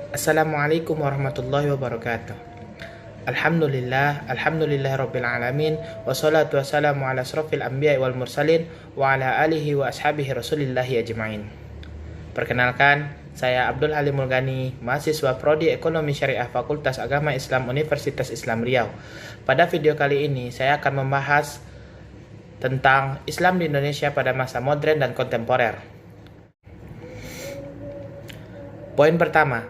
Assalamualaikum warahmatullahi wabarakatuh. Alhamdulillah rabbil alamin. Wassalatu wassalamu ala asrofil anbiya wal mursalin wa ala alihi wa ashabihi rasulillahi ajma'in. Perkenalkan, saya Abdul Halimul Ghani, mahasiswa Prodi Ekonomi Syariah Fakultas Agama Islam Universitas Islam Riau. Pada video kali ini, saya akan membahas tentang Islam di Indonesia pada masa modern dan kontemporer. Poin pertama,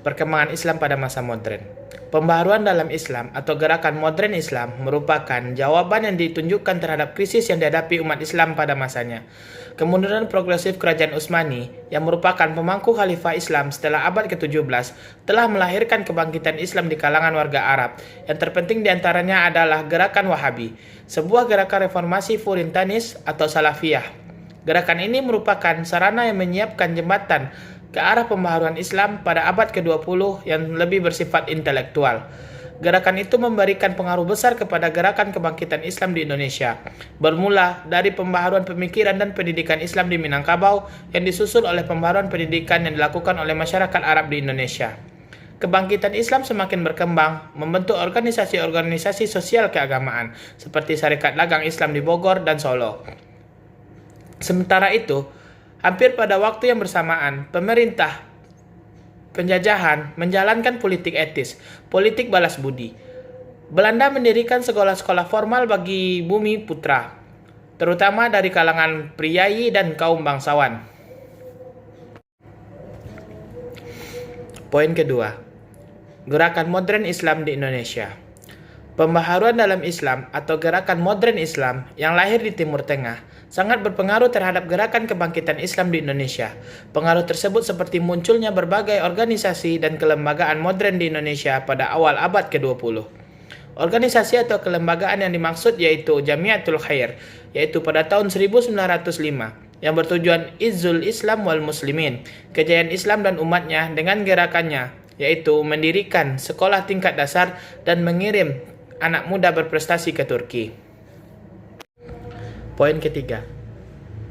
perkembangan Islam pada masa modern. Pembaharuan dalam Islam atau gerakan modern Islam merupakan jawaban yang ditunjukkan terhadap krisis yang dihadapi umat Islam pada masanya. Kemunduran progresif Kerajaan Utsmani yang merupakan pemangku khalifah Islam setelah abad ke-17 telah melahirkan kebangkitan Islam di kalangan warga Arab. Yang terpenting diantaranya adalah gerakan Wahabi, sebuah gerakan reformasi Puritanis atau Salafiyah. Gerakan ini merupakan sarana yang menyiapkan jembatan ke arah pembaharuan Islam pada abad ke-20 yang lebih bersifat intelektual. Gerakan itu memberikan pengaruh besar kepada gerakan kebangkitan Islam di Indonesia, bermula dari pembaharuan pemikiran dan pendidikan Islam di Minangkabau yang disusul oleh pembaharuan pendidikan yang dilakukan oleh masyarakat Arab di Indonesia. Kebangkitan Islam semakin berkembang, membentuk organisasi-organisasi sosial keagamaan, seperti Sarekat Dagang Islam di Bogor dan Solo. Sementara itu, hampir pada waktu yang bersamaan, pemerintah penjajahan menjalankan politik etis, politik balas budi. Belanda mendirikan sekolah-sekolah formal bagi bumi putra, terutama dari kalangan priai dan kaum bangsawan. Poin kedua, gerakan modern Islam di Indonesia. Pembaharuan dalam Islam atau gerakan modern Islam yang lahir di Timur Tengah sangat berpengaruh terhadap gerakan kebangkitan Islam di Indonesia. Pengaruh tersebut seperti munculnya berbagai organisasi dan kelembagaan modern di Indonesia pada awal abad ke-20. Organisasi atau kelembagaan yang dimaksud yaitu Jamiatul Khair, yaitu pada tahun 1905, yang bertujuan Izzul Islam wal Muslimin, kejayaan Islam dan umatnya dengan gerakannya, yaitu mendirikan sekolah tingkat dasar dan mengirim anak muda berprestasi ke Turki. Poin ketiga,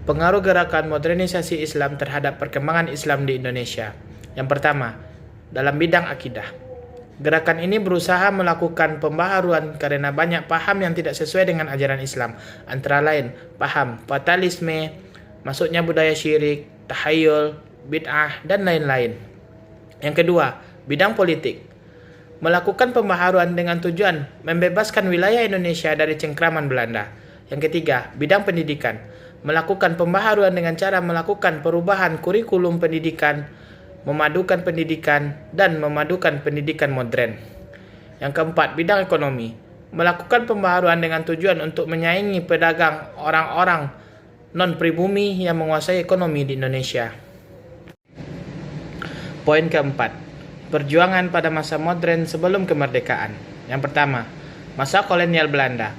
pengaruh gerakan modernisasi Islam terhadap perkembangan Islam di Indonesia. Yang pertama, dalam bidang akidah. Gerakan ini berusaha melakukan pembaharuan karena banyak paham yang tidak sesuai dengan ajaran Islam, antara lain paham fatalisme, masuknya budaya syirik, tahayul, bid'ah, dan lain-lain. Yang kedua, bidang politik. Melakukan pembaharuan dengan tujuan membebaskan wilayah Indonesia dari cengkraman Belanda. Yang ketiga, bidang pendidikan. Melakukan pembaharuan dengan cara melakukan perubahan kurikulum pendidikan, memadukan pendidikan, dan memadukan pendidikan modern. Yang keempat, bidang ekonomi. Melakukan pembaharuan dengan tujuan untuk menyaingi pedagang orang-orang non-pribumi yang menguasai ekonomi di Indonesia. Poin keempat, perjuangan pada masa modern sebelum kemerdekaan. Yang pertama, masa kolonial Belanda.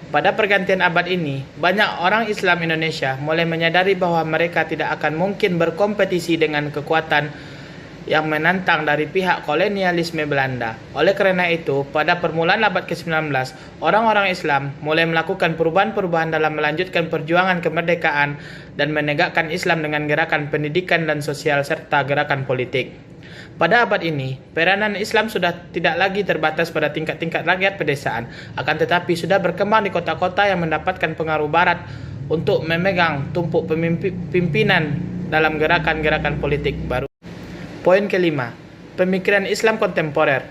Pada pergantian abad ini, banyak orang Islam Indonesia mulai menyadari bahwa mereka tidak akan mungkin berkompetisi dengan kekuatan yang menantang dari pihak kolonialisme Belanda. Oleh karena itu, pada permulaan abad ke-19, orang-orang Islam mulai melakukan perubahan-perubahan dalam melanjutkan perjuangan kemerdekaan dan menegakkan Islam dengan gerakan pendidikan dan sosial serta gerakan politik. Pada abad ini, peranan Islam sudah tidak lagi terbatas pada tingkat-tingkat rakyat pedesaan, akan tetapi sudah berkembang di kota-kota yang mendapatkan pengaruh barat untuk memegang tumpuk pimpinan dalam gerakan-gerakan politik baru. Poin kelima, pemikiran Islam kontemporer.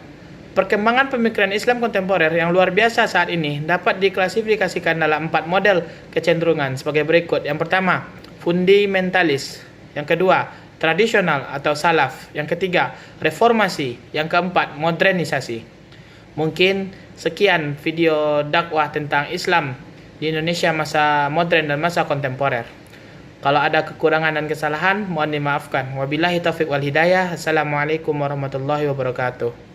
Perkembangan pemikiran Islam kontemporer yang luar biasa saat ini dapat diklasifikasikan dalam 4 model kecenderungan sebagai berikut. Yang pertama, fundamentalis. Yang kedua, tradisional atau salaf. Yang ketiga, reformasi. Yang keempat, modernisasi. Mungkin sekian video dakwah tentang Islam di Indonesia masa modern dan masa kontemporer. Kalau ada kekurangan dan kesalahan, mohon dimaafkan. Wabillahi taufiq wal hidayah. Assalamualaikum warahmatullahi wabarakatuh.